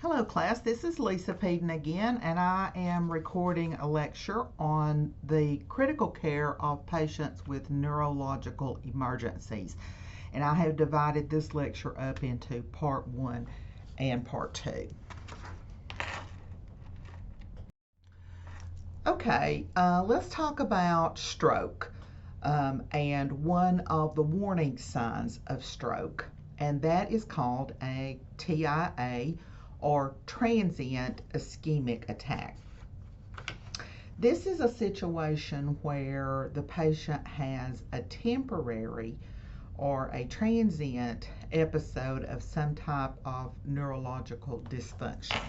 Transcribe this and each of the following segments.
Hello class, this is Lisa Peden again, and I am recording a lecture on the critical care of patients with neurological emergencies. And I have divided this lecture up into part 1 and part 2. Okay, let's talk about stroke and one of the warning signs of stroke, and that is called a TIA, or transient ischemic attack. This is a situation where the patient has a temporary or a transient episode of some type of neurological dysfunction.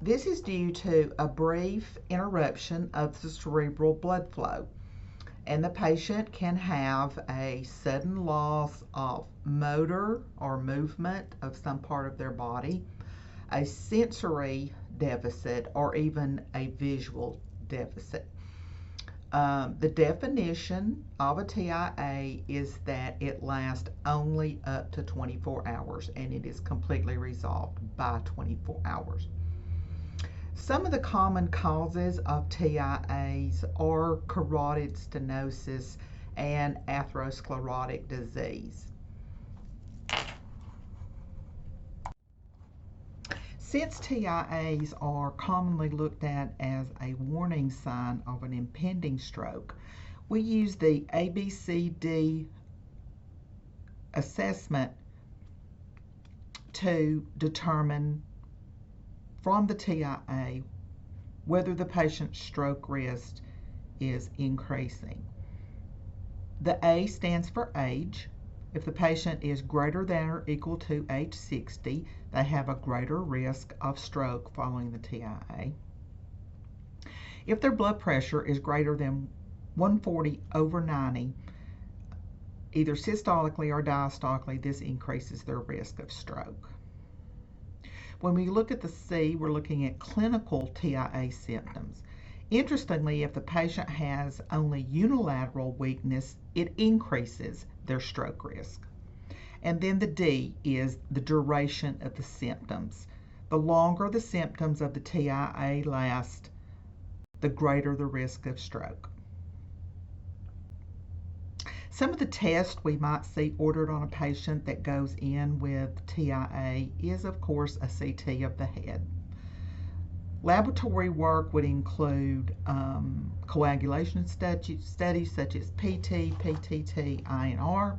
This is due to a brief interruption of the cerebral blood flow, and the patient can have a sudden loss of motor or movement of some part of their body, a sensory deficit, or even a visual deficit. The definition of a TIA is that it lasts only up to 24 hours and it is completely resolved by 24 hours. Some of the common causes of TIAs are carotid stenosis and atherosclerotic disease. Since TIAs are commonly looked at as a warning sign of an impending stroke, we use the ABCD assessment to determine from the TIA whether the patient's stroke risk is increasing. The A stands for age. If the patient is greater than or equal to age 60, they have a greater risk of stroke following the TIA. If their blood pressure is greater than 140/90, either systolically or diastolically, this increases their risk of stroke. When we look at the C, we're looking at clinical TIA symptoms. Interestingly, if the patient has only unilateral weakness, it increases their stroke risk. And then the D is the duration of the symptoms. The longer the symptoms of the TIA last, the greater the risk of stroke. Some of the tests we might see ordered on a patient that goes in with TIA is, of course, a CT of the head. Laboratory work would include coagulation studies such as PT, PTT, INR.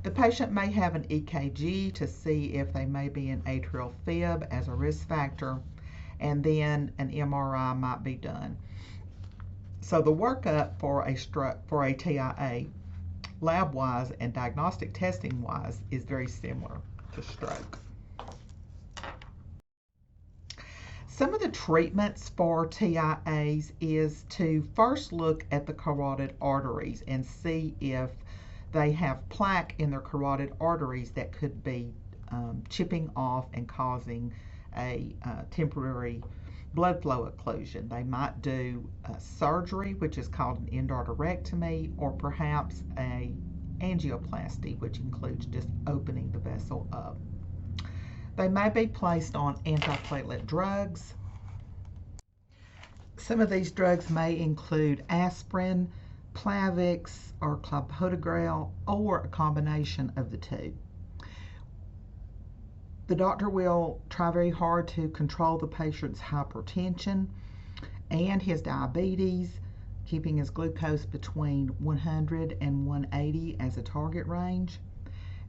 The patient may have an EKG to see if they may be in atrial fib as a risk factor, and then an MRI might be done. So the workup for a TIA, lab-wise and diagnostic testing-wise, is very similar to stroke. Some of the treatments for TIAs is to first look at the carotid arteries and see if they have plaque in their carotid arteries that could be chipping off and causing a temporary blood flow occlusion. They might do surgery, which is called an endarterectomy, or perhaps a angioplasty, which includes just opening the vessel up. They may be placed on antiplatelet drugs. Some of these drugs may include aspirin, Plavix, or clopidogrel, or a combination of the two. The doctor will try very hard to control the patient's hypertension and his diabetes, keeping his glucose between 100 and 180 as a target range.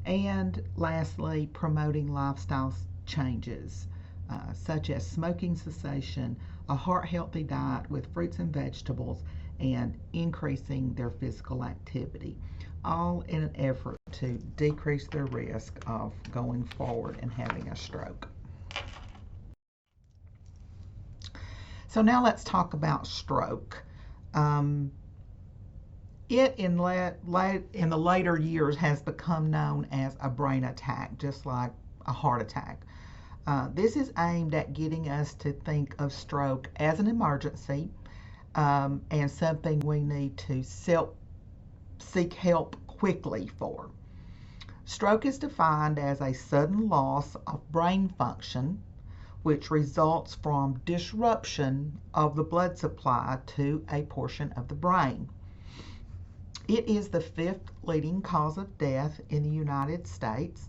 And lastly, promoting lifestyle changes such as smoking cessation, a heart-healthy diet with fruits and vegetables, and increasing their physical activity, all in an effort to decrease their risk of going forward and having a stroke. So now let's talk about stroke. It in the later years has become known as a brain attack, just like a heart attack. This is aimed at getting us to think of stroke as an emergency and something we need to seek help quickly for. Stroke is defined as a sudden loss of brain function which results from disruption of the blood supply to a portion of the brain. It is the fifth leading cause of death in the United States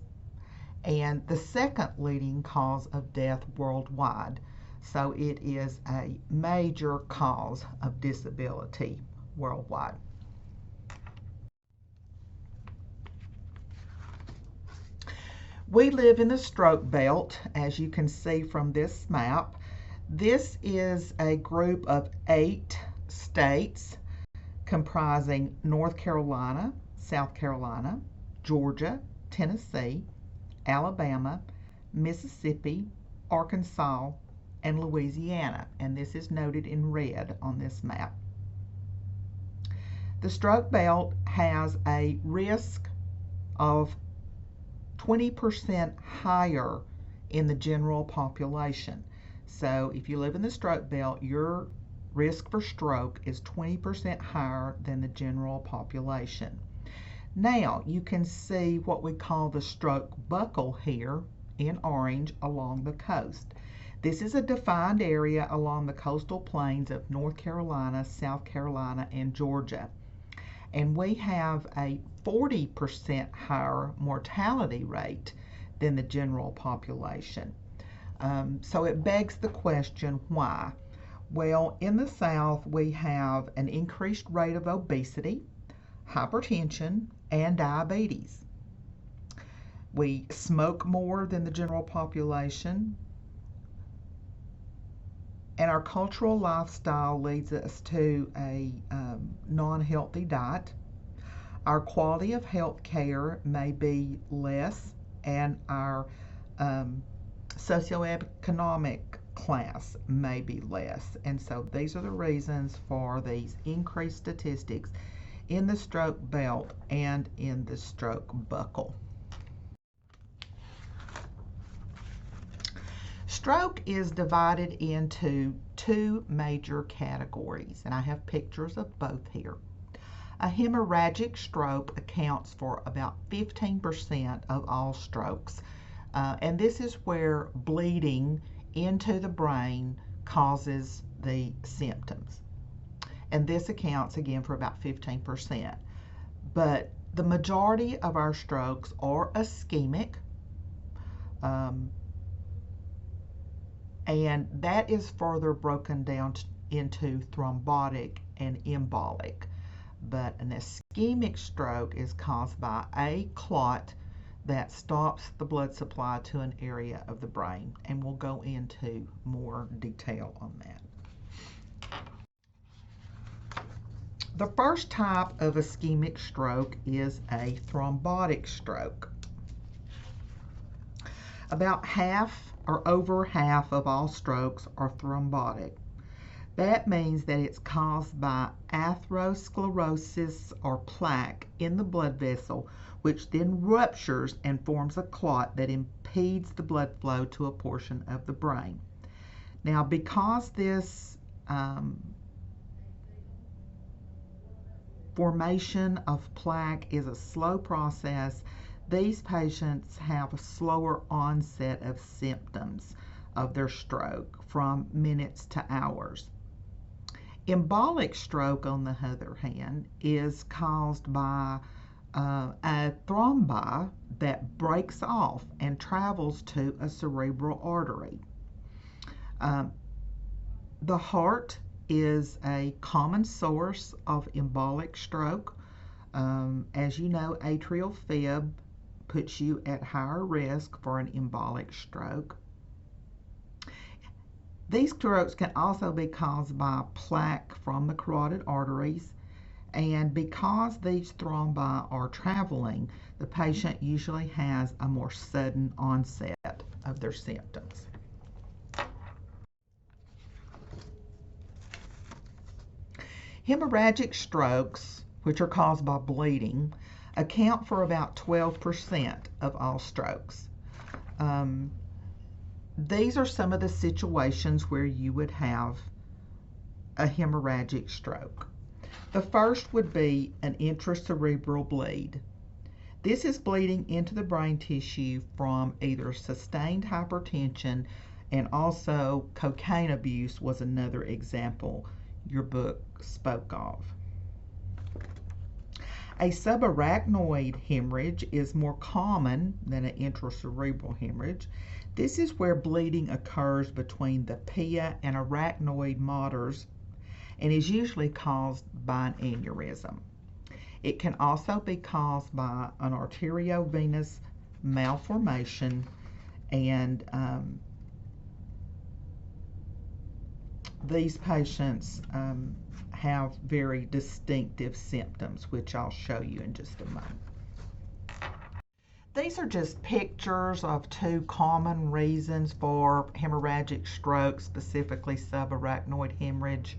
and the second leading cause of death worldwide. So it is a major cause of disability worldwide. We live in the stroke belt, as you can see from this map. This is a group of 8 states comprising North Carolina, South Carolina, Georgia, Tennessee, Alabama, Mississippi, Arkansas, and Louisiana, and this is noted in red on this map. The stroke belt has a risk of 20% higher in the general population. So if you live in the stroke belt, your risk for stroke is 20% higher than the general population. Now you can see what we call the stroke buckle here in orange along the coast. This is a defined area along the coastal plains of North Carolina, South Carolina, and Georgia. And we have a 40% higher mortality rate than the general population. So it begs the question, why? Well, in the South, we have an increased rate of obesity, hypertension, and diabetes. We smoke more than the general population, and our cultural lifestyle leads us to a non-healthy diet. Our quality of health care may be less, and our socioeconomic class may be less. And so these are the reasons for these increased statistics in the stroke belt and in the stroke buckle. Stroke is divided into 2 major categories, and I have pictures of both here. A hemorrhagic stroke accounts for about 15% of all strokes, and this is where bleeding into the brain causes the symptoms. And this accounts again for about 15%. But the majority of our strokes are ischemic, and that is further broken down into thrombotic and embolic. But an ischemic stroke is caused by a clot that stops the blood supply to an area of the brain, and we'll go into more detail on that. The first type of ischemic stroke is a thrombotic stroke. About half or over half of all strokes are thrombotic. That means that it's caused by atherosclerosis or plaque in the blood vessel, which then ruptures and forms a clot that impedes the blood flow to a portion of the brain. Now, because this formation of plaque is a slow process, these patients have a slower onset of symptoms of their stroke from minutes to hours. Embolic stroke, on the other hand, is caused by a thrombi that breaks off and travels to a cerebral artery. The heart is a common source of embolic stroke. As you know, atrial fib puts you at higher risk for an embolic stroke. These strokes can also be caused by plaque from the carotid arteries, and because these thrombi are traveling, the patient usually has a more sudden onset of their symptoms. Hemorrhagic strokes, which are caused by bleeding, account for about 12% of all strokes. These are some of the situations where you would have a hemorrhagic stroke. The first would be an intracerebral bleed. This is bleeding into the brain tissue from either sustained hypertension, and also cocaine abuse was another example your book spoke of. A subarachnoid hemorrhage is more common than an intracerebral hemorrhage. This is where bleeding occurs between the pia and arachnoid motors and is usually caused by an aneurysm. It can also be caused by an arteriovenous malformation, and these patients have very distinctive symptoms, which I'll show you in just a moment. These are just pictures of two common reasons for hemorrhagic stroke, specifically subarachnoid hemorrhage.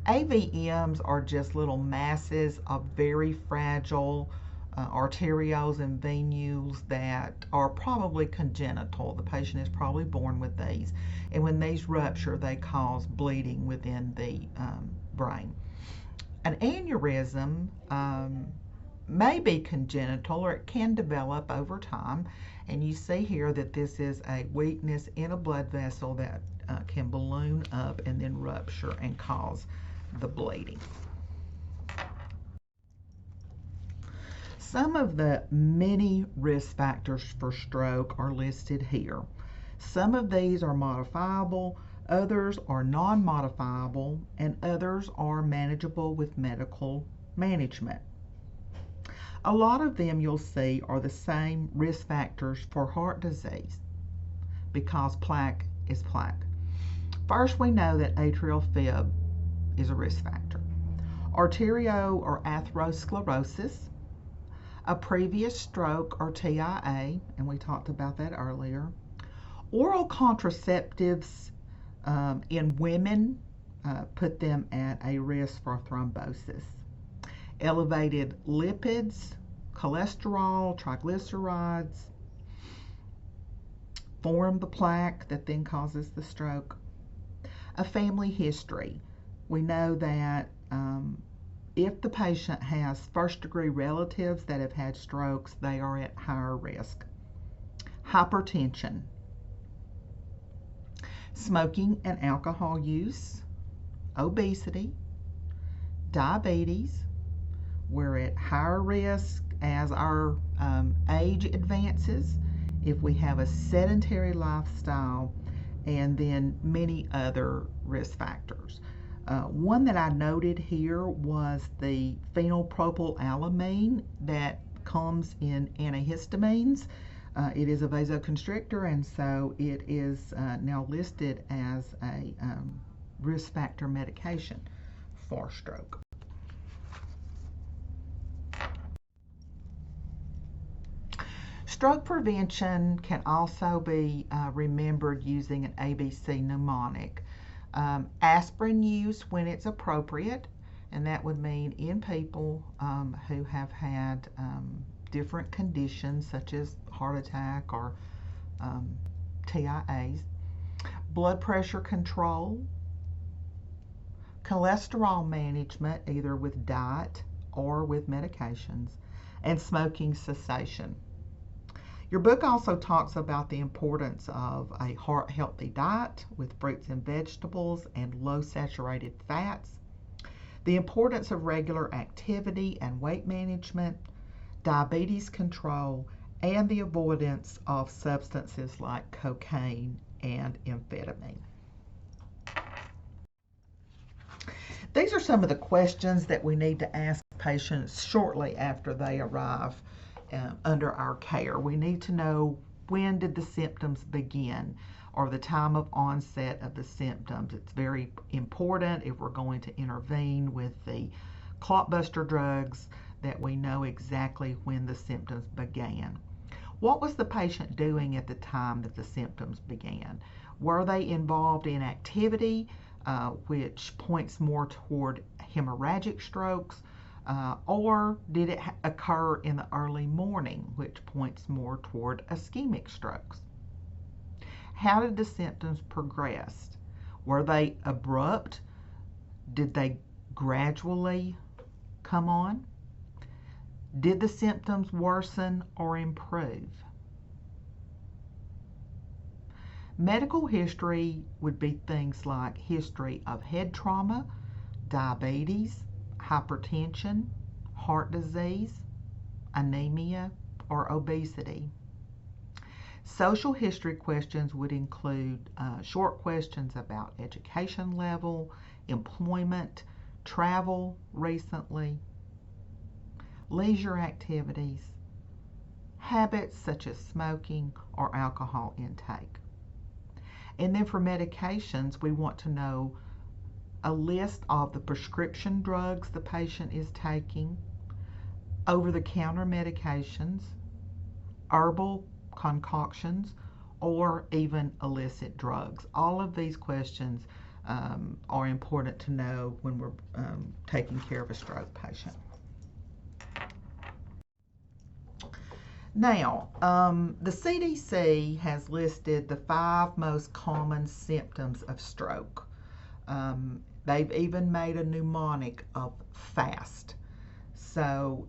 AVMs are just little masses of very fragile arterioles and venules that are probably congenital. The patient is probably born with these, and when these rupture, they cause bleeding within the brain. An aneurysm may be congenital, or it can develop over time, and you see here that this is a weakness in a blood vessel that can balloon up and then rupture and cause the bleeding. Some of the many risk factors for stroke are listed here. Some of these are modifiable, others are non-modifiable, and others are manageable with medical management. A lot of them you'll see are the same risk factors for heart disease, because plaque is plaque. First, we know that atrial fib is a risk factor. Arterio or atherosclerosis, a previous stroke or TIA, and we talked about that earlier. Oral contraceptives in women put them at a risk for thrombosis. Elevated lipids, cholesterol, triglycerides form the plaque that then causes the stroke. A family history. We know that if the patient has first-degree relatives that have had strokes, they are at higher risk. Hypertension, smoking and alcohol use, obesity, diabetes. We're at higher risk as our age advances, if we have a sedentary lifestyle, and then many other risk factors. One that I noted here was the phenylpropylalamine that comes in antihistamines. It is a vasoconstrictor, and so it is now listed as a risk factor medication for stroke. Stroke prevention can also be remembered using an ABC mnemonic. Aspirin use when it's appropriate, and that would mean in people who have had different conditions such as heart attack or TIAs. Blood pressure control, cholesterol management either with diet or with medications, and smoking cessation. Your book also talks about the importance of a heart-healthy diet with fruits and vegetables and low saturated fats, the importance of regular activity and weight management, diabetes control, and the avoidance of substances like cocaine and amphetamine. These are some of the questions that we need to ask patients shortly after they arrive under our care. We need to know, when did the symptoms begin, or the time of onset of the symptoms. It's very important if we're going to intervene with the clotbuster drugs that we know exactly when the symptoms began. What was the patient doing at the time that the symptoms began? Were they involved in activity, which points more toward hemorrhagic strokes? Or did it occur in the early morning, which points more toward ischemic strokes? How did the symptoms progress? Were they abrupt? Did they gradually come on? Did the symptoms worsen or improve? Medical history would be things like history of head trauma, diabetes, hypertension, heart disease, anemia, or obesity. Social history questions would include short questions about education level, employment, travel recently, leisure activities, habits such as smoking or alcohol intake. And then for medications, we want to know a list of the prescription drugs the patient is taking, over the counter medications, herbal concoctions, or even illicit drugs. All of these questions are important to know when we're taking care of a stroke patient. Now, the CDC has listed the 5 most common symptoms of stroke. They've even made a mnemonic of FAST. So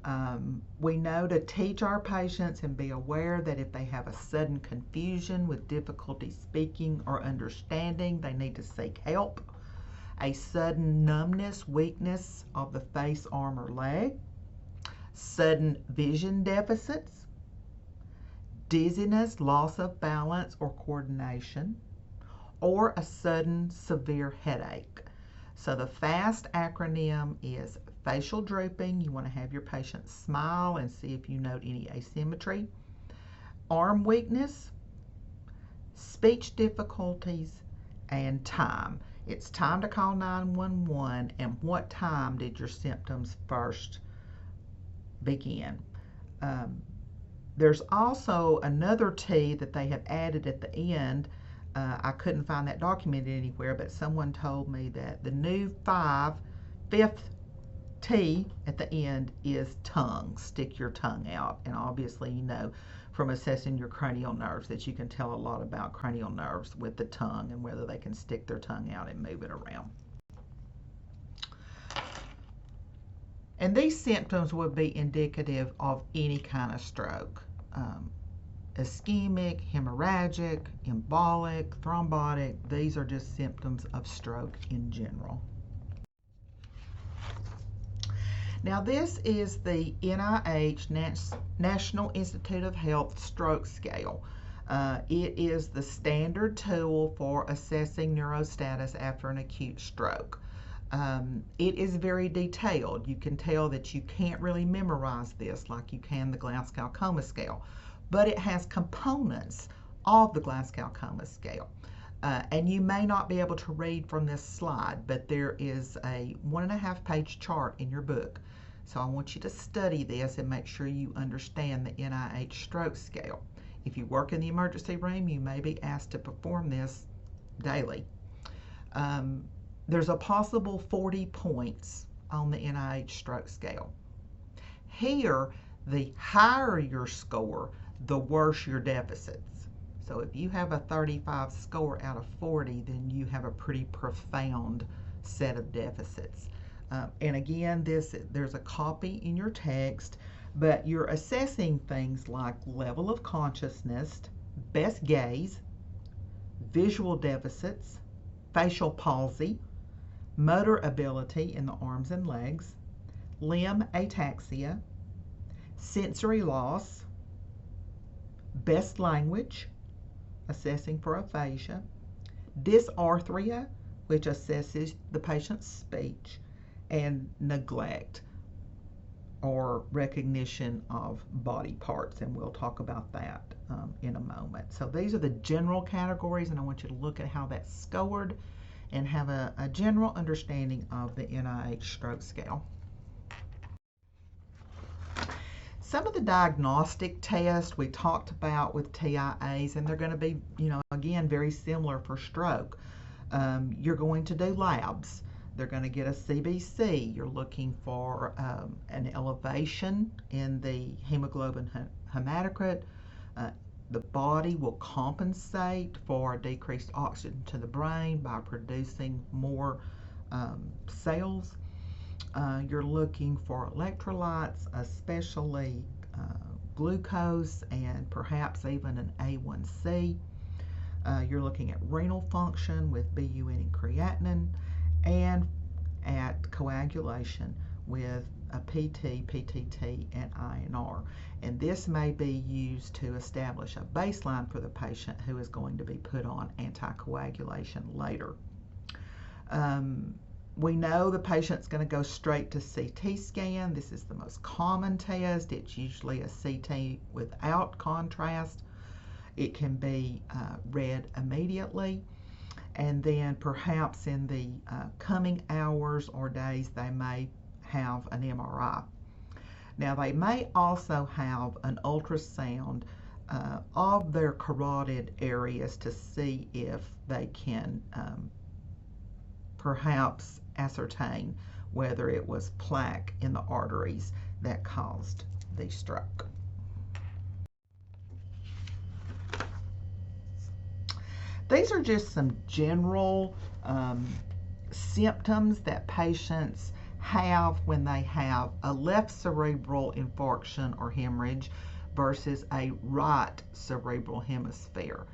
we know to teach our patients and be aware that if they have a sudden confusion with difficulty speaking or understanding, they need to seek help. A sudden numbness, weakness of the face, arm, or leg. Sudden vision deficits. Dizziness, loss of balance or coordination. Or a sudden severe headache. So the FAST acronym is facial drooping. You want to have your patient smile and see if you note any asymmetry. Arm weakness, speech difficulties, and time. It's time to call 911, and what time did your symptoms first begin? There's also another T that they have added at the end. I couldn't find that documented anywhere, but someone told me that the new fifth T at the end is tongue. Stick your tongue out. And obviously, you know from assessing your cranial nerves that you can tell a lot about cranial nerves with the tongue and whether they can stick their tongue out and move it around. And these symptoms would be indicative of any kind of stroke. Ischemic, hemorrhagic, embolic, thrombotic, these are just symptoms of stroke in general. Now this is the NIH, National Institute of Health Stroke Scale. It is the standard tool for assessing neurostatus after an acute stroke. It is very detailed. You can tell that you can't really memorize this like you can the Glasgow Coma Scale, but it has components of the Glasgow Coma Scale. And you may not be able to read from this slide, but there is a 1.5 page chart in your book. So I want you to study this and make sure you understand the NIH stroke scale. If you work in the emergency room, you may be asked to perform this daily. There's a possible 40 points on the NIH stroke scale. Here, the higher your score, the worse your deficits. So if you have a 35 score out of 40, then you have a pretty profound set of deficits. And again, there's a copy in your text, but you're assessing things like level of consciousness, best gaze, visual deficits, facial palsy, motor ability in the arms and legs, limb ataxia, sensory loss, best language, assessing for aphasia, dysarthria, which assesses the patient's speech, and neglect or recognition of body parts, and we'll talk about that in a moment. So these are the general categories, and I want you to look at how that's scored and have a general understanding of the NIH stroke scale. Some of the diagnostic tests we talked about with TIAs, and they're going to be, again, very similar for stroke. You're going to do labs. They're going to get a CBC. You're looking for an elevation in the hemoglobin hematocrit. The body will compensate for decreased oxygen to the brain by producing more cells. You're looking for electrolytes, especially glucose and perhaps even an A1C. You're looking at renal function with BUN and creatinine, and at coagulation with a PT, PTT, and INR. And this may be used to establish a baseline for the patient who is going to be put on anticoagulation later. We know the patient's going to go straight to CT scan. This is the most common test. It's usually a CT without contrast. It can be read immediately, and then perhaps in the coming hours or days they may have an MRI. Now they may also have an ultrasound of their carotid areas to see if they can perhaps ascertain whether it was plaque in the arteries that caused the stroke. These are just some general symptoms that patients have when they have a left cerebral infarction or hemorrhage versus a right cerebral hemisphere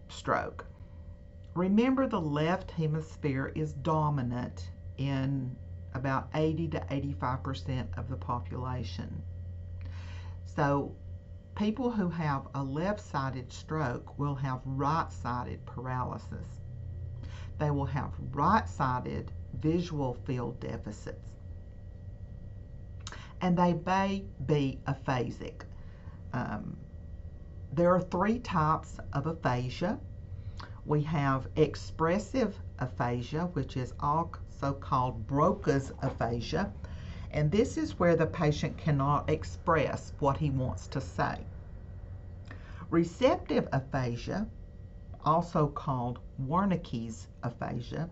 stroke. Remember, the left hemisphere is dominant in about 80 to 85% of the population. So people who have a left-sided stroke will have right-sided paralysis. They will have right-sided visual field deficits. And they may be aphasic. There are three types of aphasia. We have expressive aphasia, which is also called Broca's aphasia. And this is where the patient cannot express what he wants to say. Receptive aphasia, also called Wernicke's aphasia,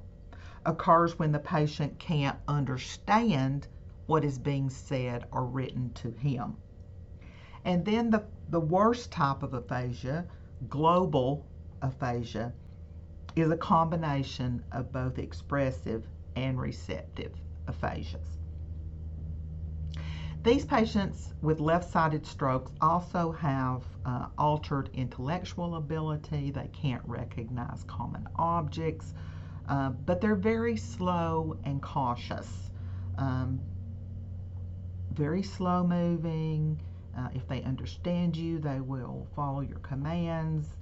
occurs when the patient can't understand what is being said or written to him. And then the worst type of aphasia, global aphasia, is a combination of both expressive and receptive aphasias. These patients with left-sided strokes also have altered intellectual ability. They can't recognize common objects, but they're very slow and cautious. Very slow moving. If they understand you, they will follow your commands.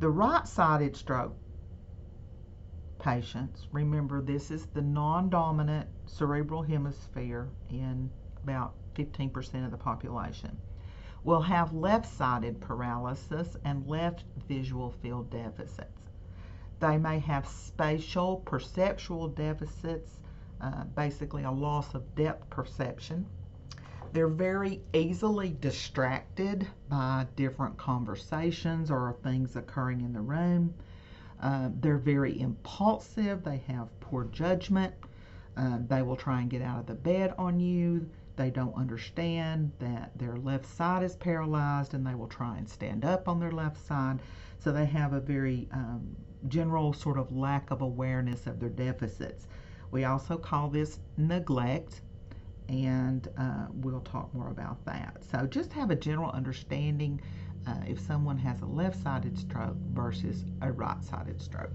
The right-sided stroke patients, remember this is the non-dominant cerebral hemisphere in about 15% of the population, will have left-sided paralysis and left visual field deficits. They may have spatial perceptual deficits, basically a loss of depth perception. They're very easily distracted by different conversations or things occurring in the room. They're very impulsive. They have poor judgment. They will try and get out of the bed on you. They don't understand that their left side is paralyzed, and they will try and stand up on their left side. So they have a very general sort of lack of awareness of their deficits. We also call this neglect, and we'll talk more about that. So just have a general understanding if someone has a left-sided stroke versus a right-sided stroke.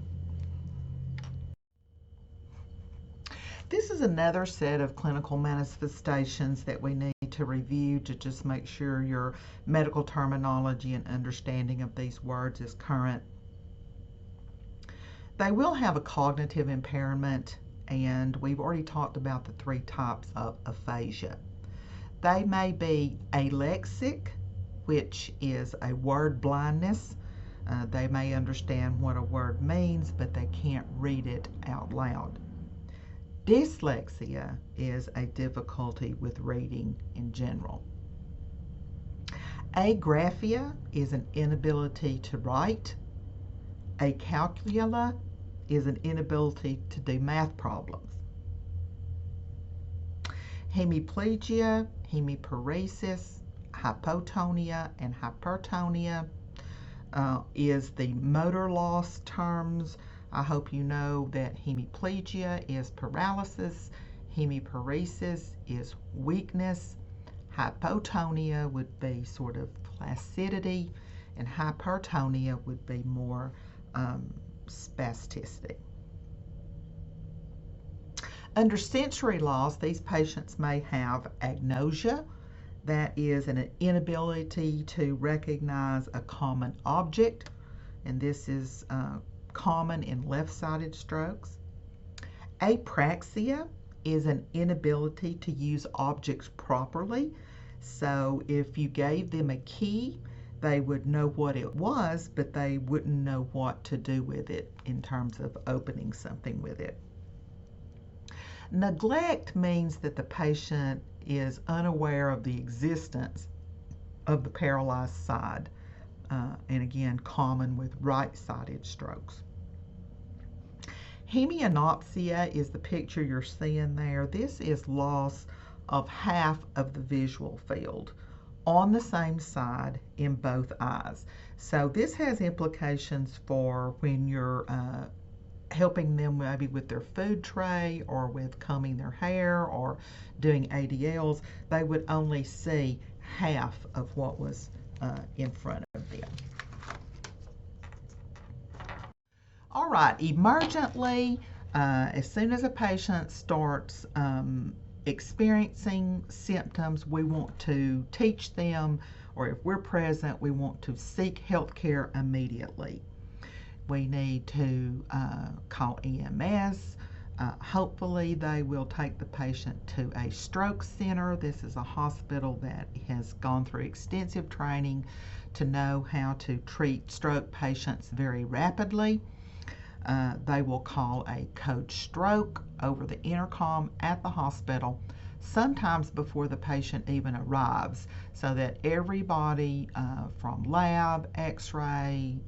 This is another set of clinical manifestations that we need to review to just make sure your medical terminology and understanding of these words is current. They will have a cognitive impairment, and we've already talked about the three types of aphasia. They may be alexic, which is a word blindness. They may understand what a word means, but they can't read it out loud. Dyslexia is a difficulty with reading in general. Agraphia is an inability to write. Acalculia is an inability to do math problems. Hemiplegia, hemiparesis, hypotonia, and hypertonia is the motor loss terms I hope you know that hemiplegia is paralysis, hemiparesis is weakness, hypotonia would be sort of flaccidity, and hypertonia would be more spasticity. Under sensory loss, these patients may have agnosia, that is an inability to recognize a common object, and this is common in left-sided strokes. Apraxia is an inability to use objects properly. So if you gave them a key, they would know what it was, but they wouldn't know what to do with it in terms of opening something with it. Neglect means that the patient is unaware of the existence of the paralyzed side, and again, common with right-sided strokes. Hemianopsia is the picture you're seeing there. This is loss of half of the visual field on the same side in both eyes. So this has implications for when you're helping them maybe with their food tray or with combing their hair or doing ADLs. They would only see half of what was in front of them. All right, emergently, as soon as a patient starts experiencing symptoms, we want to teach them, or if we're present, we want to seek health care immediately. We need to call EMS. Hopefully they will take the patient to a stroke center. This is a hospital that has gone through extensive training to know how to treat stroke patients very rapidly. They will call a code stroke over the intercom at the hospital, sometimes before the patient even arrives, so that everybody from lab, x-ray,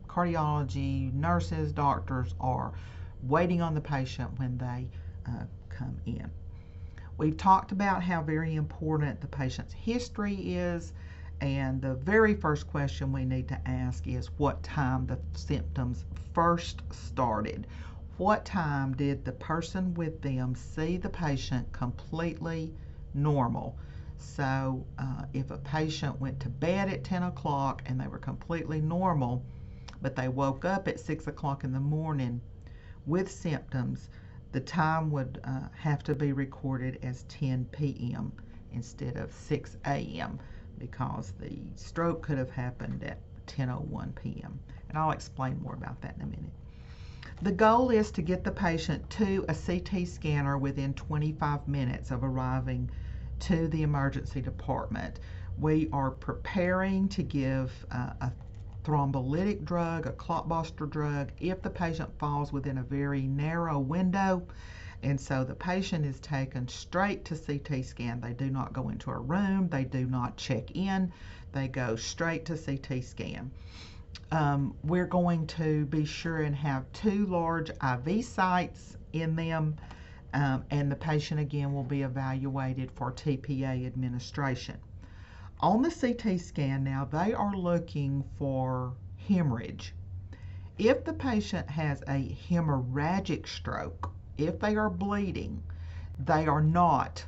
cardiology, nurses, doctors are waiting on the patient when they come in. We've talked about how very important the patient's history is, and the very first question we need to ask is what time the symptoms first started. What time did the person with them see the patient completely normal? So if a patient went to bed at 10 o'clock and they were completely normal, but they woke up at 6 o'clock in the morning with symptoms, the time would have to be recorded as 10 p.m. instead of 6 a.m. because the stroke could have happened at 10:01 p.m. And I'll explain more about that in a minute. The goal is to get the patient to a CT scanner within 25 minutes of arriving to the emergency department. We are preparing to give a thrombolytic drug, a clotbuster drug, if the patient falls within a very narrow window. And so the patient is taken straight to CT scan. They do not go into a room. They do not check in. They go straight to CT scan. We're going to be sure and have 2 large IV sites in them, and the patient again will be evaluated for TPA administration. On the CT scan now, they are looking for hemorrhage. If the patient has a hemorrhagic stroke, if they are bleeding, they are not,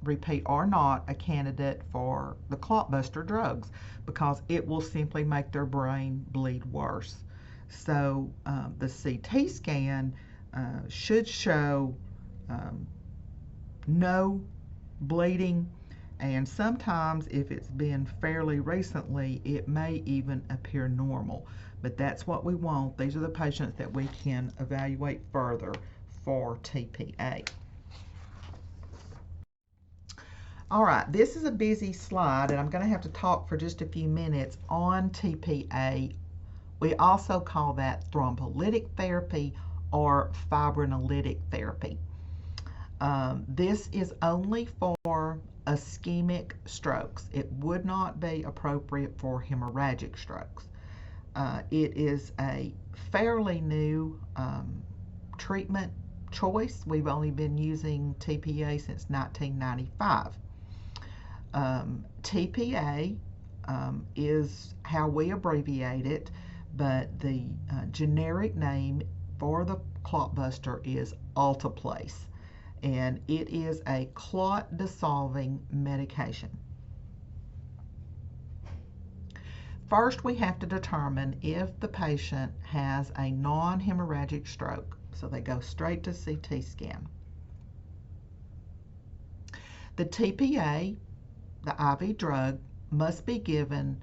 repeat, are not a candidate for the clotbuster drugs because it will simply make their brain bleed worse. So the CT scan should show no bleeding, and sometimes if it's been fairly recently, it may even appear normal. But that's what we want. These are the patients that we can evaluate further for TPA. All right, this is a busy slide, and I'm going to have to talk for just a few minutes on TPA. We also call that thrombolytic therapy or fibrinolytic therapy. This is only for ischemic strokes. It would not be appropriate for hemorrhagic strokes. It is a fairly new treatment choice. We've only been using TPA since 1995. TPA is how we abbreviate it, but the generic name for the clot buster is Alteplase, and it is a clot dissolving medication. First, we have to determine if the patient has a non-hemorrhagic stroke, so they go straight to CT scan. The TPA, the IV drug, must be given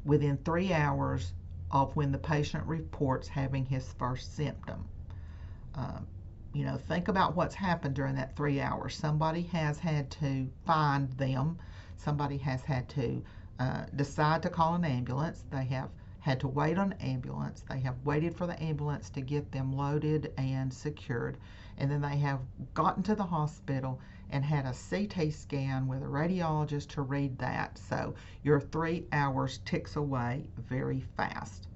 within 3 hours of when the patient reports having his first symptom. Think about what's happened during that 3 hours. Somebody has had to find them. Somebody has had to decide to call an ambulance. They have had to wait on an ambulance. They have waited for the ambulance to get them loaded and secured. And then they have gotten to the hospital and had a CT scan with a radiologist to read that. So your 3 hours ticks away very fast.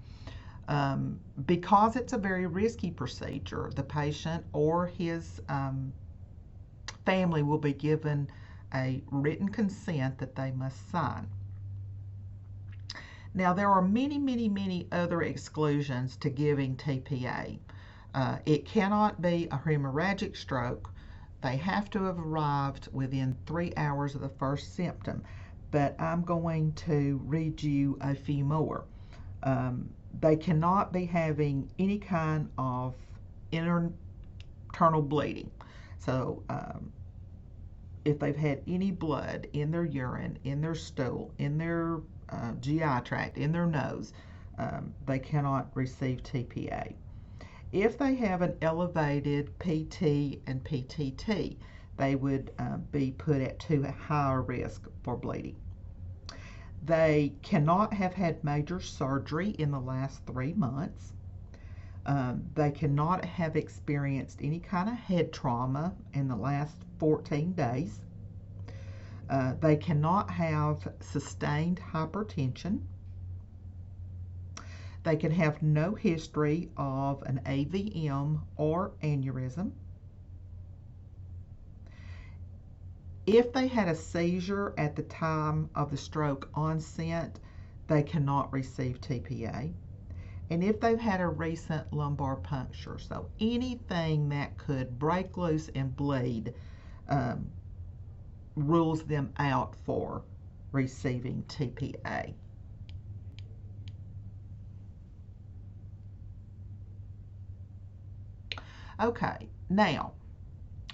Because it's a very risky procedure, the patient or his family will be given a written consent that they must sign. Now, there are many, many, many other exclusions to giving TPA. It cannot be a hemorrhagic stroke. They have to have arrived within 3 hours of the first symptom. But I'm going to read you a few more. They cannot be having any kind of internal bleeding. So if they've had any blood in their urine, in their stool, in their GI tract, in their nose, they cannot receive TPA. If they have an elevated PT and PTT, they would be put at too high a risk for bleeding. They cannot have had major surgery in the last 3 months. They cannot have experienced any kind of head trauma in the last 14 days. They cannot have sustained hypertension. They can have no history of an AVM or aneurysm. If they had a seizure at the time of the stroke onset, they cannot receive TPA. And if they've had a recent lumbar puncture, so anything that could break loose and bleed, rules them out for receiving TPA. Okay, now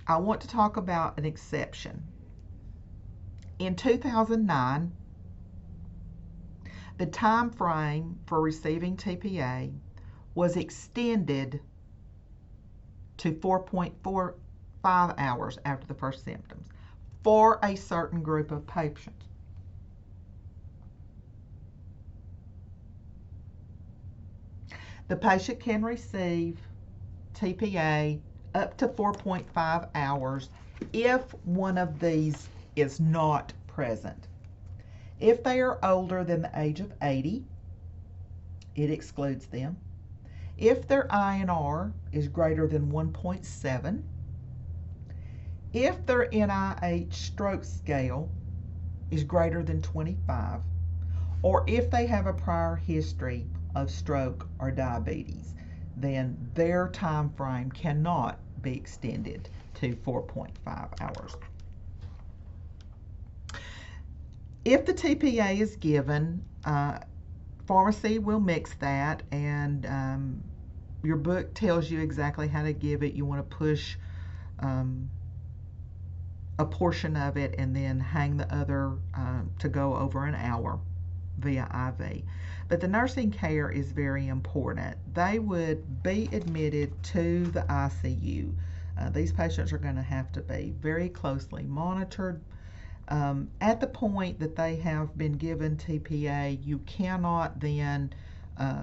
I want to talk about an exception. In 2009, the time frame for receiving TPA was extended to 4.45 hours after the first symptoms for a certain group of patients. The patient can receive TPA up to 4.5 hours if one of these is not present. If they are older than the age of 80, it excludes them. If their INR is greater than 1.7, if their NIH stroke scale is greater than 25, or if they have a prior history of stroke or diabetes, then their time frame cannot be extended to 4.5 hours. If the TPA is given, pharmacy will mix that, and your book tells you exactly how to give it. You want to push a portion of it and then hang the other to go over an hour via IV. But the nursing care is very important. They would be admitted to the ICU. These patients are going to have to be very closely monitored. At the point that they have been given TPA, you cannot then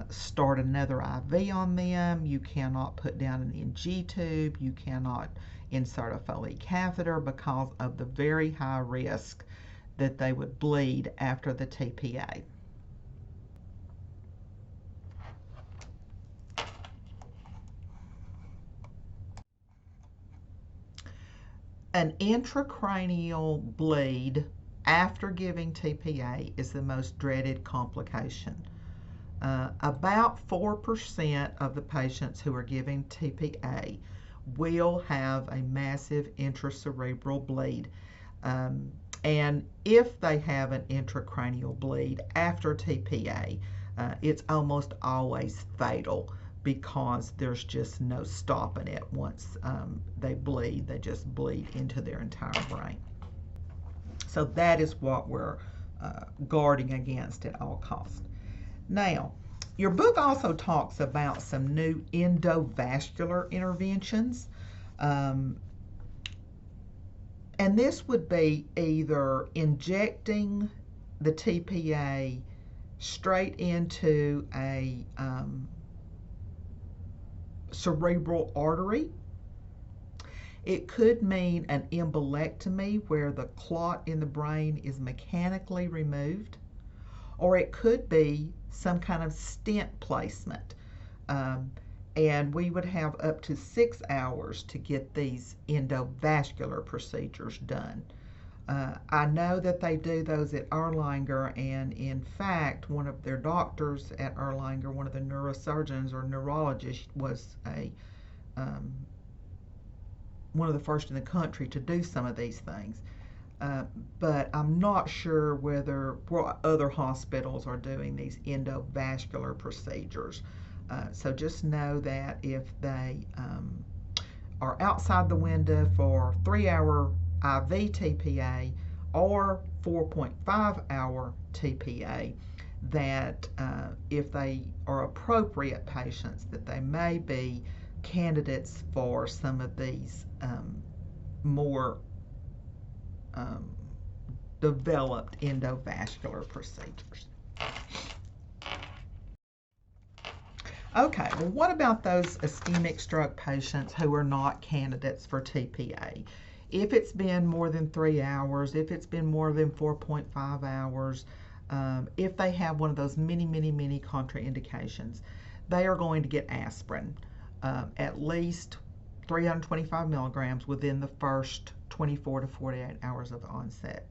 start another IV on them. You cannot put down an NG tube. You cannot insert a Foley catheter because of the very high risk that they would bleed after the TPA. An intracranial bleed after giving TPA is the most dreaded complication. About 4% of the patients who are given TPA will have a massive intracerebral bleed. And if they have an intracranial bleed after TPA, it's almost always fatal because there's just no stopping it. Once they bleed, they just bleed into their entire brain. So that is what we're guarding against at all costs. Now, your book also talks about some new endovascular interventions. And this would be either injecting the TPA straight into a cerebral artery. It could mean an embolectomy where the clot in the brain is mechanically removed, or it could be some kind of stent placement. And we would have up to 6 hours to get these endovascular procedures done. I know that they do those at Erlanger, and in fact, one of their doctors at Erlanger, one of the neurosurgeons or neurologists, was one of the first in the country to do some of these things. But I'm not sure whether other hospitals are doing these endovascular procedures. So just know that if they are outside the window for 3-hour IV TPA or 4.5-hour TPA, that if they are appropriate patients, that they may be candidates for some of these more developed endovascular procedures. Okay, well, what about those ischemic stroke patients who are not candidates for TPA? If it's been more than 3 hours, if it's been more than 4.5 hours, if they have one of those many contraindications, they are going to get aspirin, at least 325 milligrams within the first 24 to 48 hours of onset.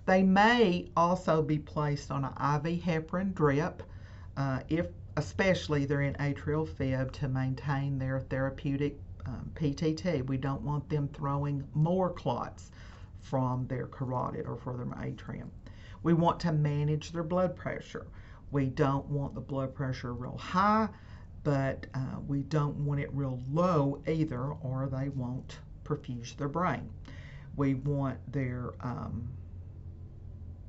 They may also be placed on an IV heparin drip, if especially they're in atrial fib, to maintain their therapeutic PTT. We don't want them throwing more clots from their carotid or from their atrium. We want to manage their blood pressure. We don't want the blood pressure real high, but we don't want it real low either, or they won't perfuse their brain. We want their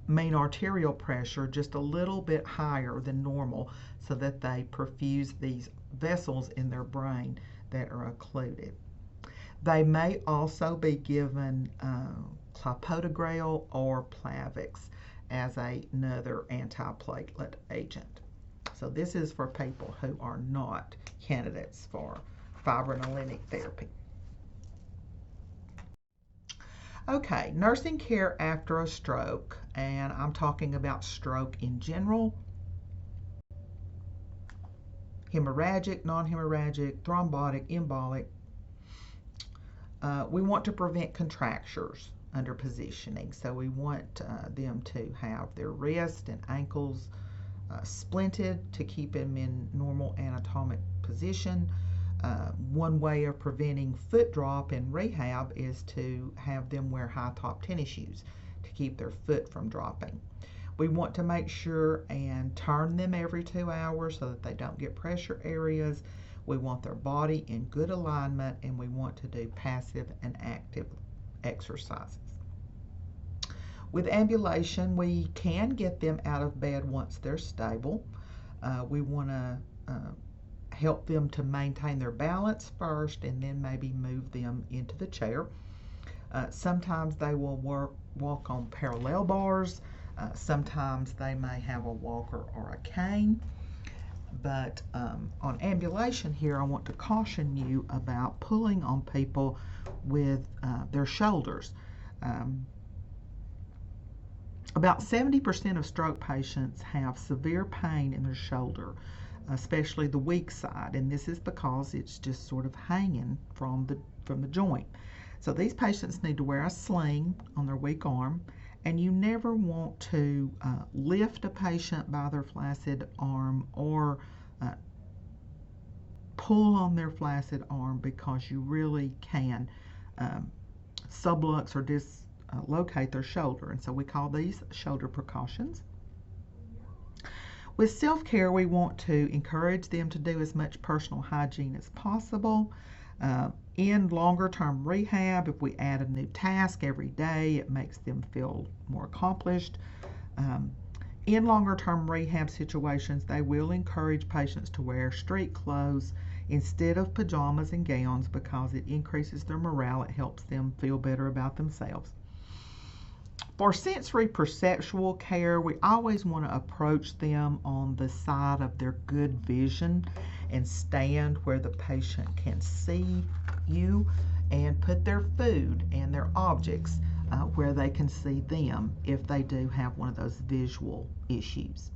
main arterial pressure just a little bit higher than normal so that they perfuse these vessels in their brain that are occluded. They may also be given clopidogrel or Plavix as another antiplatelet agent. So this is for people who are not candidates for fibrinolytic therapy. Okay, nursing care after a stroke, and I'm talking about stroke in general, hemorrhagic, non-hemorrhagic, thrombotic, embolic. We want to prevent contractures under positioning, so we want them to have their wrists and ankles splinted to keep them in normal anatomic position. One way of preventing foot drop in rehab is to have them wear high-top tennis shoes to keep their foot from dropping. We want to make sure and turn them every 2 hours so that they don't get pressure areas. We want their body in good alignment, and we want to do passive and active exercises. With ambulation, we can get them out of bed once they're stable. We want to help them to maintain their balance first, and then maybe move them into the chair. Sometimes they will walk on parallel bars. Sometimes they may have a walker or a cane. But on ambulation here, I want to caution you about pulling on people with their shoulders. About 70% of stroke patients have severe pain in their shoulder, especially the weak side, and this is because it's just sort of hanging from the joint. So these patients need to wear a sling on their weak arm, And you never want to lift a patient by their flaccid arm or uh, pull on their flaccid arm, because you really can um, sublux or dislocate their shoulder. And so we call these shoulder precautions. With self-care, we want to encourage them to do as much personal hygiene as possible. In longer-term rehab, if we add a new task every day, it makes them feel more accomplished. Um, in longer-term rehab situations, they will encourage patients to wear street clothes instead of pajamas and gowns, because it increases their morale. It helps them feel better about themselves. For sensory perceptual care, we always want to approach them on the side of their good vision and stand where the patient can see you, and put their food and their objects where they can see them if they do have one of those visual issues.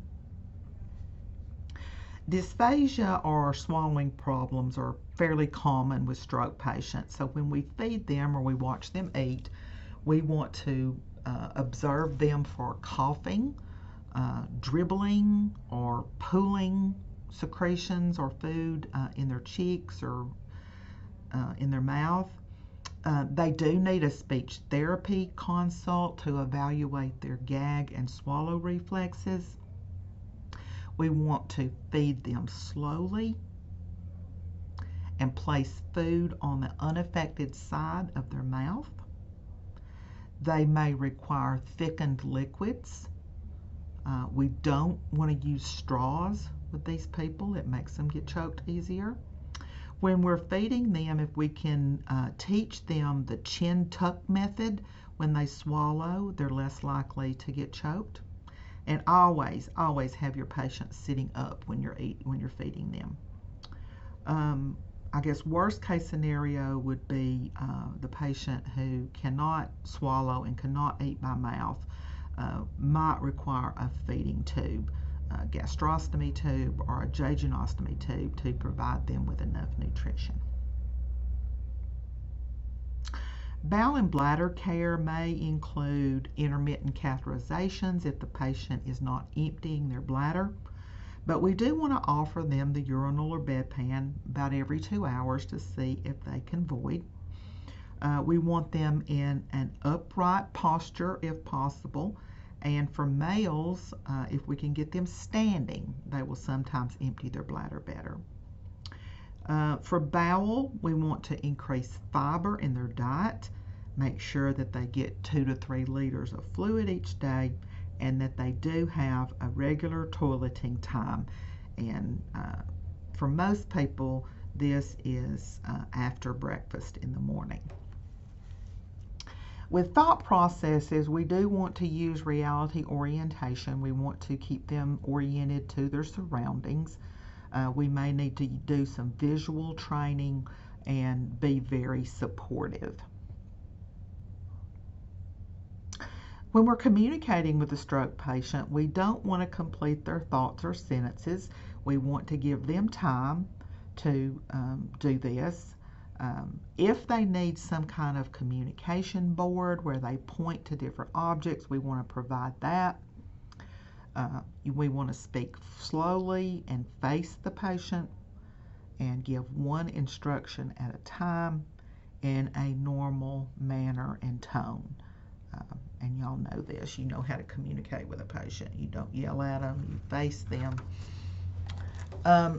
Dysphagia or swallowing problems are fairly common with stroke patients. So when we feed them or we watch them eat, we want to observe them for coughing, dribbling, or pooling secretions or food in their cheeks or in their mouth. They do need a speech therapy consult to evaluate their gag and swallow reflexes. We want to feed them slowly and place food on the unaffected side of their mouth. They may require thickened liquids. We don't want to use straws with these people. It makes them get choked easier. When we're feeding them, if we can teach them the chin tuck method when they swallow, they're less likely to get choked. And always, always have your patients sitting up when you're feeding them. I guess worst case scenario would be the patient who cannot swallow and cannot eat by mouth might require a feeding tube, a gastrostomy tube or a jejunostomy tube to provide them with enough nutrition. Bowel and bladder care may include intermittent catheterizations if the patient is not emptying their bladder. But we do want to offer them the urinal or bedpan about every 2 hours to see if they can void. We want them in an upright posture if possible. And for males, if we can get them standing, they will sometimes empty their bladder better. For bowel, we want to increase fiber in their diet, make sure that they get 2 to 3 liters of fluid each day, and that they do have a regular toileting time. And for most people, this is after breakfast in the morning. With thought processes, we do want to use reality orientation. We want to keep them oriented to their surroundings. We may need to do some visual training and be very supportive. When we're communicating with a stroke patient, we don't want to complete their thoughts or sentences. We want to give them time to do this. If they need some kind of communication board where they point to different objects, we want to provide that. We want to speak slowly and face the patient and give one instruction at a time in a normal manner and tone. And y'all know this. You know how to communicate with a patient. You don't yell at them. You face them.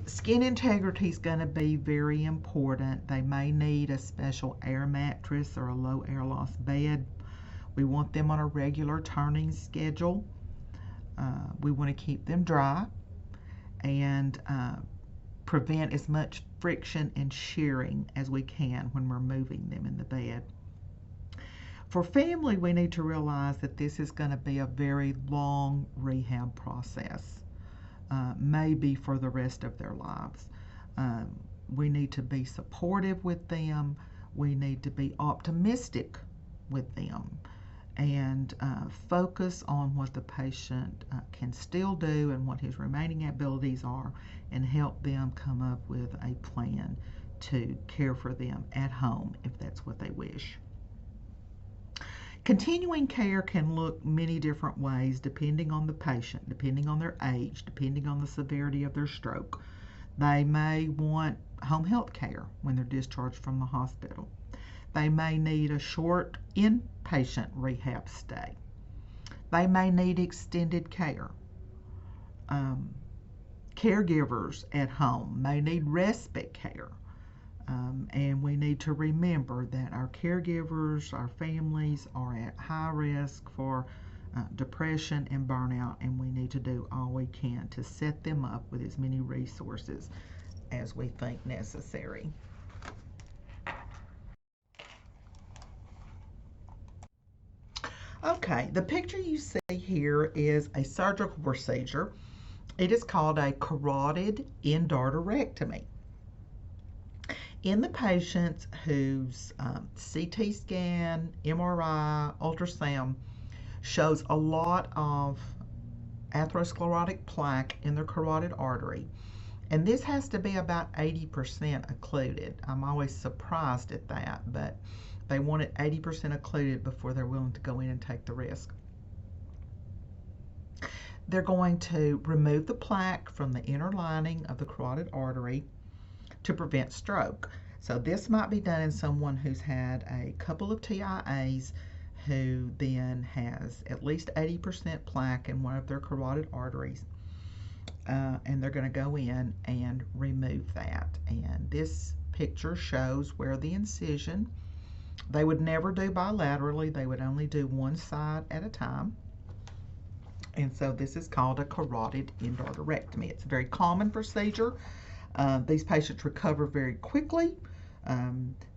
Skin integrity is going to be very important. They may need a special air mattress or a low air loss bed. We want them on a regular turning schedule. We want to keep them dry and prevent as much friction and shearing as we can when we're moving them in the bed. For family, we need to realize that this is going to be a very long rehab process, maybe for the rest of their lives. We need to be supportive with them. We need to be optimistic with them and focus on what the patient can still do and what his remaining abilities are, and help them come up with a plan to care for them at home if that's what they wish. Continuing care can look many different ways depending on the patient, depending on their age, depending on the severity of their stroke. They may want home health care when they're discharged from the hospital. They may need a short inpatient rehab stay. They may need extended care. Um, Caregivers at home may need respite care. And we need to remember that our caregivers, our families are at high risk for depression and burnout, and we need to do all we can to set them up with as many resources as we think necessary. Okay, the picture you see here is a surgical procedure. It is called a carotid endarterectomy. In the patients whose CT scan, MRI, ultrasound shows a lot of atherosclerotic plaque in their carotid artery, and this has to be about 80% occluded. I'm always surprised at that, but they want it 80% occluded before they're willing to go in and take the risk. They're going to remove the plaque from the inner lining of the carotid artery to prevent stroke. So this might be done in someone who's had a couple of TIAs, who then has at least 80% plaque in one of their carotid arteries. And they're going to go in and remove that. And this picture shows where the incision, they would never do bilaterally, they would only do one side at a time. And so this is called a carotid endarterectomy. It's a very common procedure. These patients recover very quickly.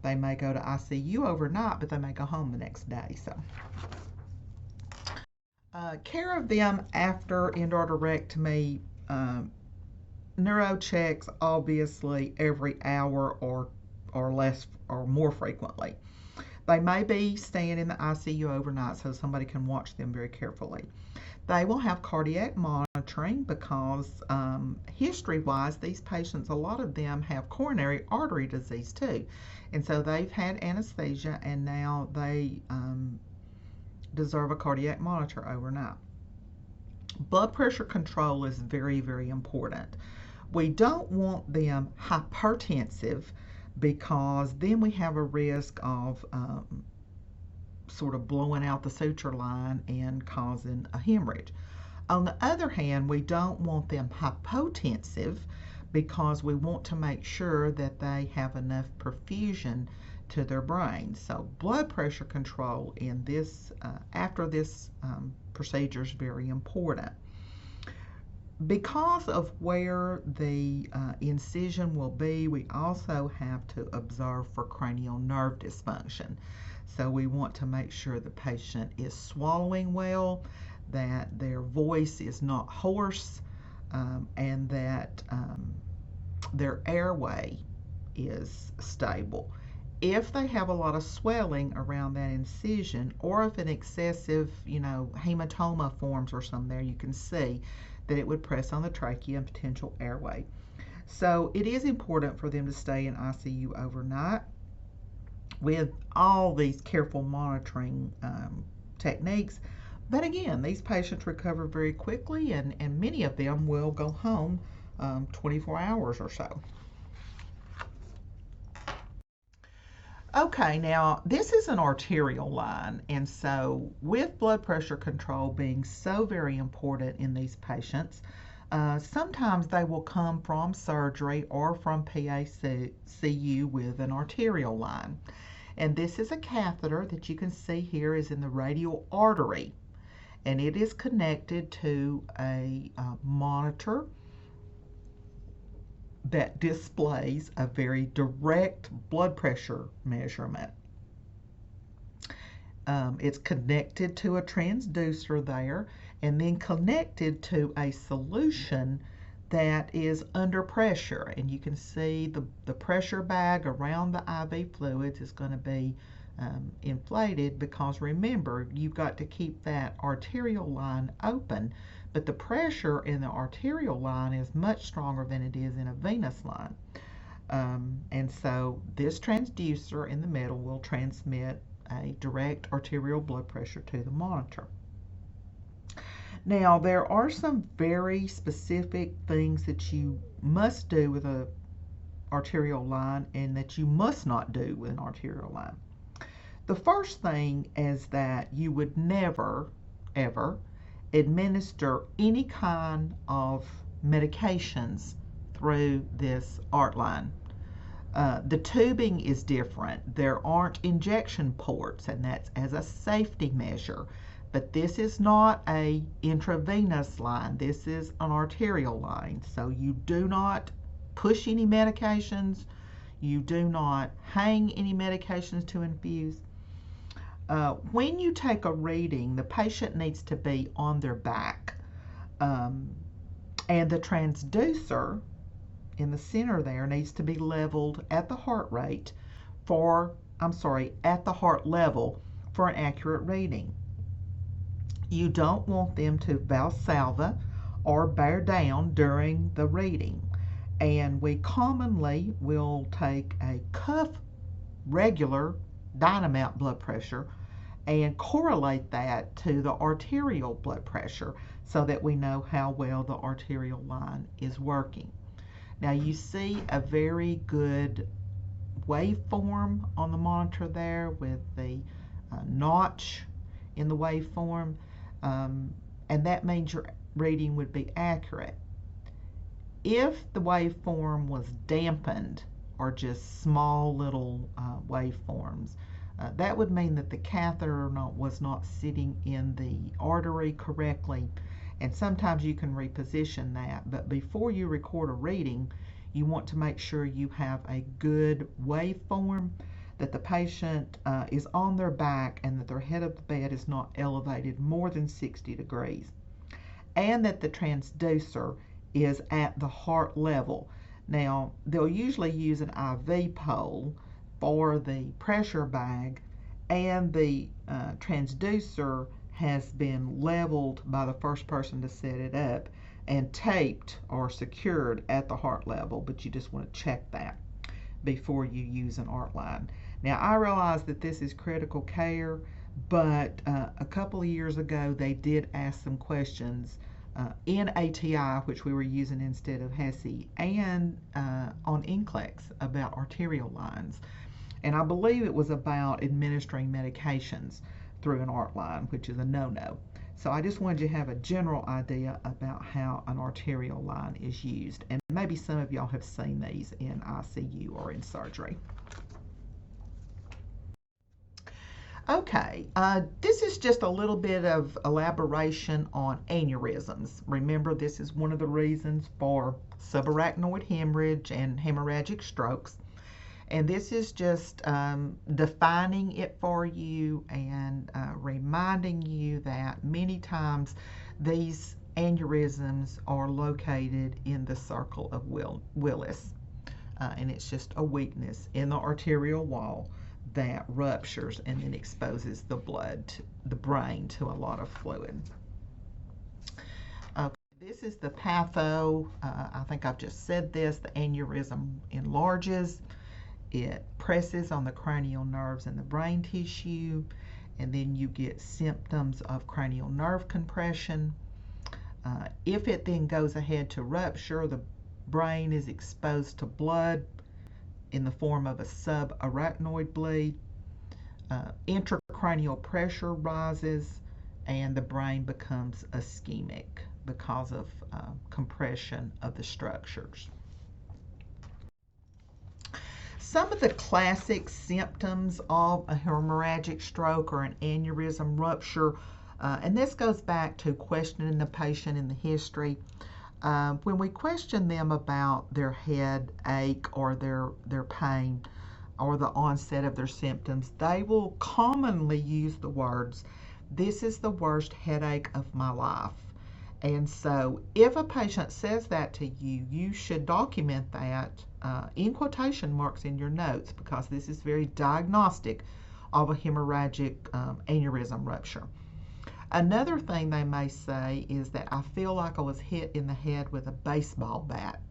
They may go to ICU overnight, but they may go home the next day. So, care of them after endarterectomy, neuro checks obviously every hour or less or more frequently. They may be staying in the ICU overnight so somebody can watch them very carefully. They will have cardiac monitoring because history-wise, these patients, a lot of them have coronary artery disease too. And so they've had anesthesia and now they deserve a cardiac monitor overnight. Blood pressure control is very, very important. We don't want them hypertensive because then we have a risk of sort of blowing out the suture line and causing a hemorrhage. On the other hand, we don't want them hypotensive because we want to make sure that they have enough perfusion to their brain. So blood pressure control in this after this procedure is very important. Because of where the incision will be, we also have to observe for cranial nerve dysfunction. So we want to make sure the patient is swallowing well, that their voice is not hoarse, and that their airway is stable. If they have a lot of swelling around that incision, or if an excessive, hematoma forms or something there, you can see that it would press on the trachea and potential airway. So it is important for them to stay in ICU overnight with all these careful monitoring techniques. But again, these patients recover very quickly, and many of them will go home 24 hours or so. Okay, now this is an arterial line, and so with blood pressure control being so very important in these patients, sometimes they will come from surgery or from PACU with an arterial line. And this is a catheter that you can see here is in the radial artery, and it is connected to a monitor that displays a very direct blood pressure measurement. It's connected to a transducer there and then connected to a solution that is under pressure. And you can see the pressure bag around the IV fluids is going to be inflated because remember, you've got to keep that arterial line open, but the pressure in the arterial line is much stronger than it is in a venous line. And so this transducer in the middle will transmit a direct arterial blood pressure to the monitor. Now, there are some very specific things that you must do with an arterial line and that you must not do with an arterial line. The first thing is that you would never, ever administer any kind of medications through this art line. The tubing is different. There aren't injection ports, and that's as a safety measure. But this is not a intravenous line. This is an arterial line. So you do not push any medications. You do not hang any medications to infuse. When you take a reading, the patient needs to be on their back. And the transducer in the center there needs to be leveled at the heart rate at the heart level for an accurate reading. You don't want them to valsalva or bear down during the reading. And we commonly will take a cuff regular dynamount blood pressure and correlate that to the arterial blood pressure so that we know how well the arterial line is working. Now you see a very good waveform on the monitor there with the notch in the waveform, and that means your reading would be accurate. If the waveform was dampened or just small little waveforms, that would mean that the catheter was not sitting in the artery correctly, and sometimes you can reposition that. But before you record a reading, you want to make sure you have a good waveform, that the patient is on their back and that their head of the bed is not elevated more than 60 degrees, and that the transducer is at the heart level. Now, they'll usually use an IV pole for the pressure bag, and the transducer has been leveled by the first person to set it up and taped or secured at the heart level, but you just want to check that before you use an art line. Now, I realize that this is critical care, but a couple of years ago they did ask some questions in ATI, which we were using instead of HESI, and on NCLEX about arterial lines. And I believe it was about administering medications through an art line, which is a no-no. So I just wanted you to have a general idea about how an arterial line is used. And maybe some of y'all have seen these in ICU or in surgery. Okay, this is just a little bit of elaboration on aneurysms. Remember, this is one of the reasons for subarachnoid hemorrhage and hemorrhagic strokes. And this is just defining it for you and reminding you that many times these aneurysms are located in the circle of Willis. And it's just a weakness in the arterial wall that ruptures and then exposes the brain to a lot of fluid. Okay, this is the patho. I think I've just said this. The aneurysm enlarges. It presses on the cranial nerves and the brain tissue, and then you get symptoms of cranial nerve compression. If it then goes ahead to rupture, the brain is exposed to blood in the form of a subarachnoid bleed. Intracranial pressure rises, and the brain becomes ischemic because of compression of the structures. Some of the classic symptoms of a hemorrhagic stroke or an aneurysm rupture, and this goes back to questioning the patient in the history. When we question them about their headache or their pain or the onset of their symptoms, they will commonly use the words, "This is the worst headache of my life." And so if a patient says that to you, you should document that in quotation marks in your notes, because this is very diagnostic of a hemorrhagic aneurysm rupture. Another thing they may say is that I feel like I was hit in the head with a baseball bat.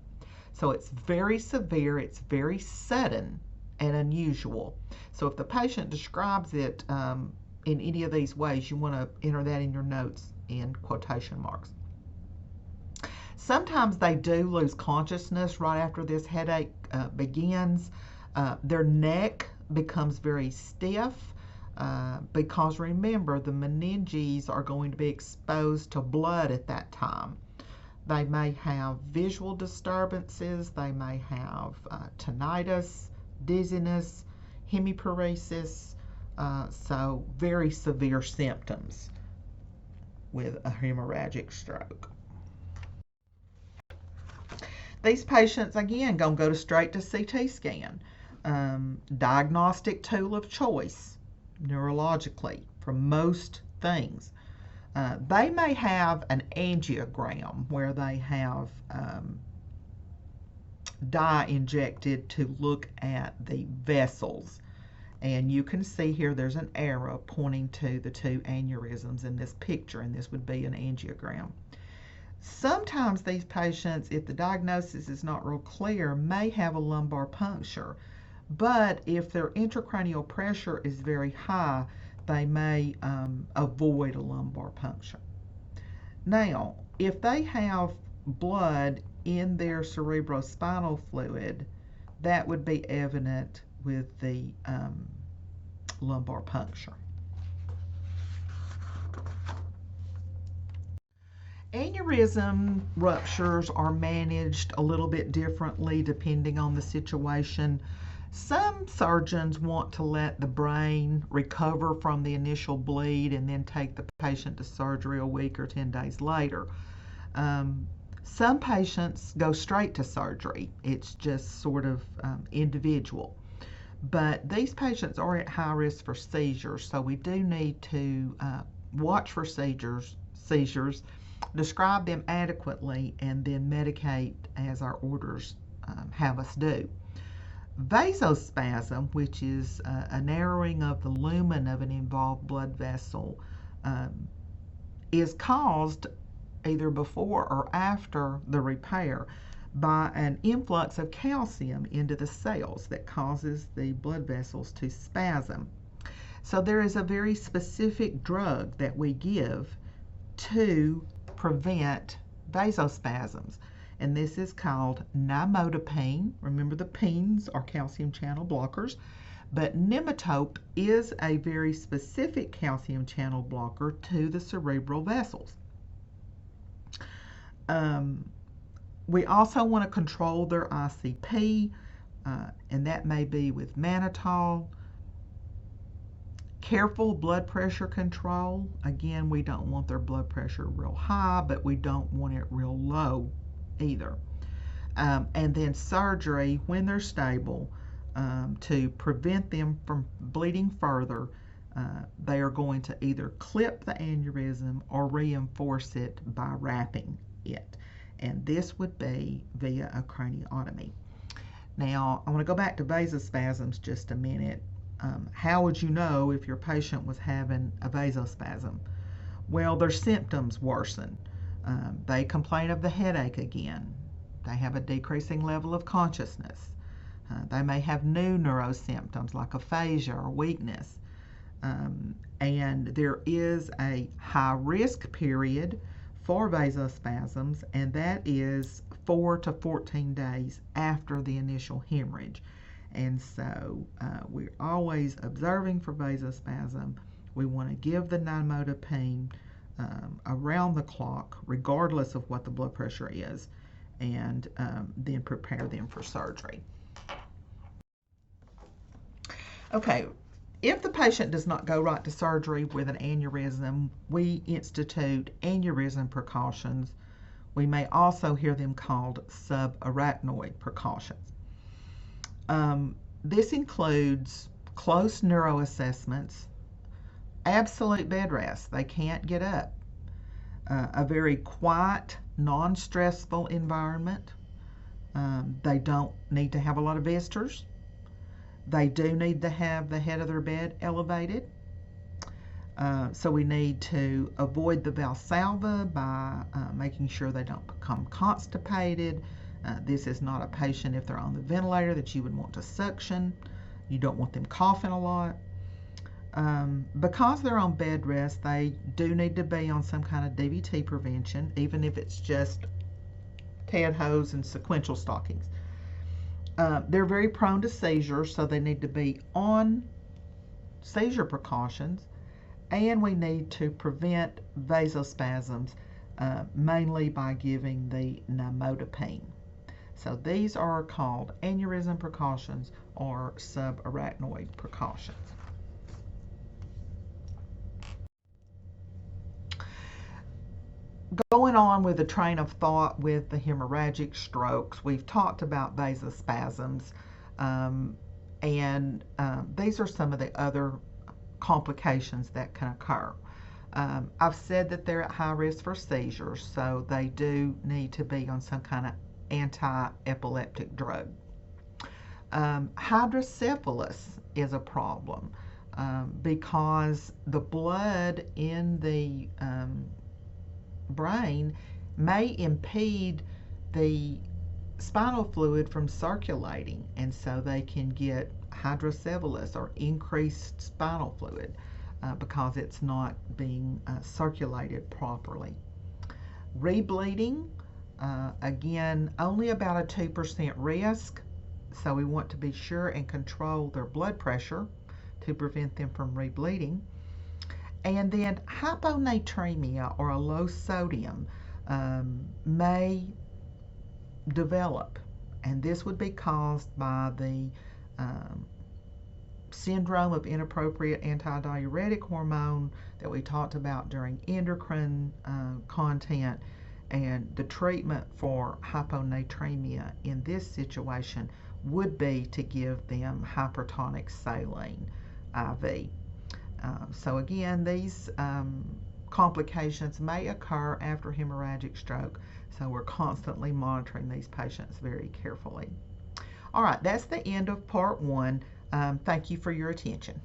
So it's very severe, it's very sudden, and unusual. So if the patient describes it in any of these ways, you want to enter that in your notes in quotation marks. Sometimes they do lose consciousness right after this headache begins. Their neck becomes very stiff because remember, the meninges are going to be exposed to blood at that time. They may have visual disturbances, they may have tinnitus, dizziness, hemiparesis, so very severe symptoms with a hemorrhagic stroke. These patients, again, going to go straight to CT scan. Diagnostic tool of choice, neurologically, for most things. They may have an angiogram where they have dye injected to look at the vessels. And you can see here there's an arrow pointing to the two aneurysms in this picture, and this would be an angiogram. Sometimes these patients, if the diagnosis is not real clear, may have a lumbar puncture. But if their intracranial pressure is very high, they may avoid a lumbar puncture. Now, if they have blood in their cerebrospinal fluid, that would be evident with the lumbar puncture. Aneurysm ruptures are managed a little bit differently depending on the situation. Some surgeons want to let the brain recover from the initial bleed and then take the patient to surgery a week or 10 days later. Some patients go straight to surgery. It's just sort of individual. But these patients are at high risk for seizures, so we do need to watch for seizures, describe them adequately, and then medicate as our orders have us do. Vasospasm, which is a narrowing of the lumen of an involved blood vessel, is caused either before or after the repair by an influx of calcium into the cells that causes the blood vessels to spasm. So there is a very specific drug that we give to prevent vasospasms, and this is called nimodipine. Remember, the pines are calcium channel blockers, but nimatope is a very specific calcium channel blocker to the cerebral vessels. We also want to control their ICP, and that may be with mannitol. Careful blood pressure control. Again, we don't want their blood pressure real high, but we don't want it real low either. And then surgery when they're stable to prevent them from bleeding further. They are going to either clip the aneurysm or reinforce it by wrapping it. And this would be via a craniotomy. Now, I want to go back to vasospasms just a minute. How would you know if your patient was having a vasospasm? Well, their symptoms worsen. They complain of the headache again. They have a decreasing level of consciousness. They may have new neurosymptoms like aphasia or weakness. And there is a high risk period for vasospasms, and that is 4 to 14 days after the initial hemorrhage. And so we're always observing for vasospasm. We want to give the nimodipine around the clock, regardless of what the blood pressure is, and then prepare them for surgery. Okay, if the patient does not go right to surgery with an aneurysm, we institute aneurysm precautions. We may also hear them called subarachnoid precautions. This includes close neuroassessments, absolute bed rest. They can't get up. A very quiet, non-stressful environment. They don't need to have a lot of visitors. They do need to have the head of their bed elevated. So we need to avoid the Valsalva by making sure they don't become constipated. This is not a patient, if they're on the ventilator, that you would want to suction. You don't want them coughing a lot. Because they're on bed rest, they do need to be on some kind of DVT prevention, even if it's just TED hose and sequential stockings. They're very prone to seizures, so they need to be on seizure precautions, and we need to prevent vasospasms, mainly by giving the nimodipine. So these are called aneurysm precautions or subarachnoid precautions. Going on with the train of thought with the hemorrhagic strokes, we've talked about vasospasms, and these are some of the other complications that can occur. I've said that they're at high risk for seizures, so they do need to be on some kind of anti-epileptic drug. Hydrocephalus is a problem because the blood in the brain may impede the spinal fluid from circulating, and so they can get hydrocephalus or increased spinal fluid because it's not being circulated properly. Rebleeding, again, only about a 2% risk, so we want to be sure and control their blood pressure to prevent them from rebleeding. And then hyponatremia or a low sodium may develop, and this would be caused by the syndrome of inappropriate antidiuretic hormone that we talked about during endocrine content. And the treatment for hyponatremia in this situation would be to give them hypertonic saline IV. So again, these complications may occur after hemorrhagic stroke, so we're constantly monitoring these patients very carefully. All right, that's the end of part 1. Thank you for your attention.